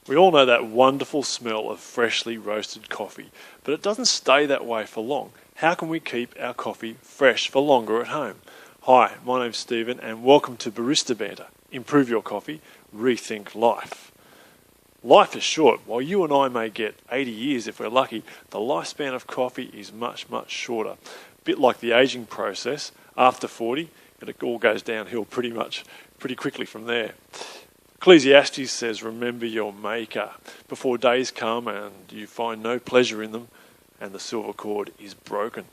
We all know that wonderful smell of freshly roasted coffee, but it doesn't stay that way for long. How can we keep our coffee fresh for longer at home? Hi, my name's Stephen and welcome to Barista Banter. Improve your coffee, rethink life. Life is short. While you and I may get 80 years if we're lucky, the lifespan of coffee is much, much shorter. A bit like the aging process, after 40, it all goes downhill pretty quickly from there. Ecclesiastes says, remember your maker before days come and you find no pleasure in them and the silver cord is broken.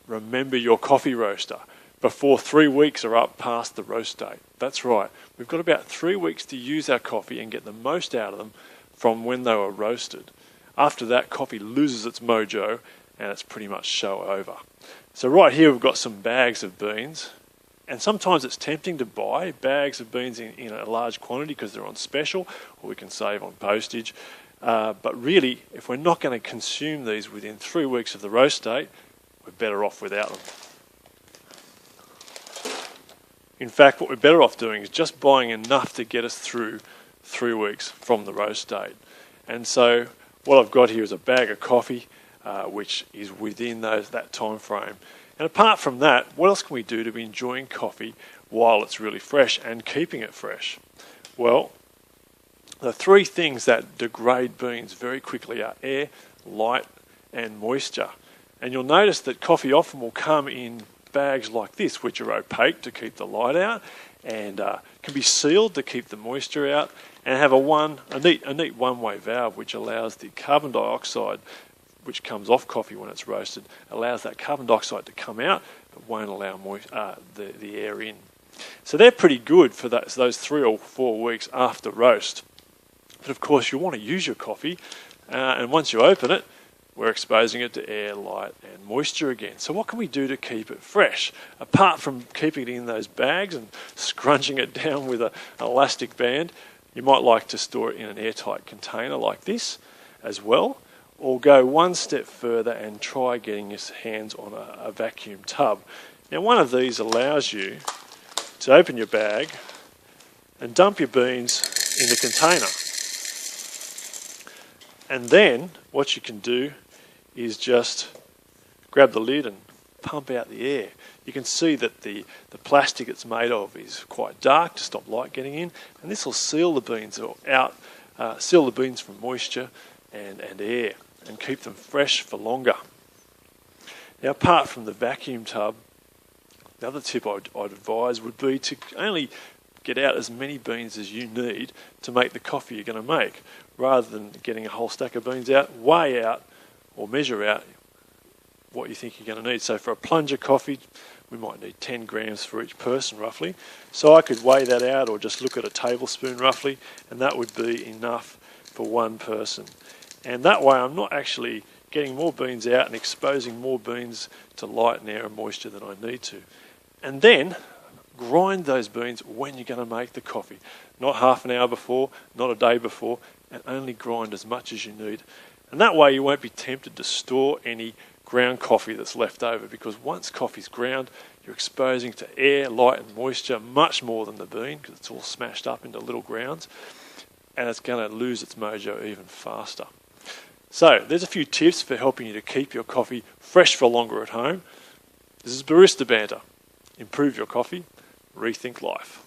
Remember your coffee roaster before 3 weeks are up past the roast date. That's right. We've got about 3 weeks to use our coffee and get the most out of them from when they were roasted. After that, coffee loses its mojo and it's pretty much show over. So right here we've got some bags of beans. And sometimes it's tempting to buy bags of beans in a large quantity because they're on special, or we can save on postage. But really, if we're not going to consume these within 3 weeks of the roast date, we're better off without them. In fact, what we're better off doing is just buying enough to get us through 3 weeks from the roast date. And so what I've got here is a bag of coffee, which is within that time frame. And apart from that, what else can we do to be enjoying coffee while it's really fresh and keeping it fresh? Well, the three things that degrade beans very quickly are air, light, and moisture. And you'll notice that coffee often will come in bags like this, which are opaque to keep the light out, and can be sealed to keep the moisture out, and have a neat one-way valve which allows the carbon dioxide which comes off coffee when it's roasted, allows that carbon dioxide to come out, but won't allow the air in. So they're pretty good for those 3 or 4 weeks after roast. But of course you want to use your coffee, and once you open it, we're exposing it to air, light and moisture again. So what can we do to keep it fresh? Apart from keeping it in those bags and scrunching it down with an elastic band, you might like to store it in an airtight container like this as well. Or go one step further and try getting your hands on a vacuum tub. Now one of these allows you to open your bag and dump your beans in the container. And then what you can do is just grab the lid and pump out the air. You can see that the plastic it's made of is quite dark to stop light getting in, and this will seal the beans seal the beans from moisture and air, and keep them fresh for longer. Now, apart from the vacuum tub, the other tip I'd advise would be to only get out as many beans as you need to make the coffee you're going to make, rather than getting a whole stack of beans out, weigh out or measure out what you think you're going to need. So for a plunger coffee, we might need 10 grams for each person roughly. So I could weigh that out or just look at a tablespoon roughly, and that would be enough for one person. And that way I'm not actually getting more beans out and exposing more beans to light and air and moisture than I need to. And then grind those beans when you're going to make the coffee. Not half an hour before, not a day before, and only grind as much as you need. And that way you won't be tempted to store any ground coffee that's left over, because once coffee's ground, you're exposing to air, light and moisture much more than the bean, because it's all smashed up into little grounds, and it's going to lose its mojo even faster. So there's a few tips for helping you to keep your coffee fresh for longer at home. This is Barista Banter. Improve your coffee, rethink life.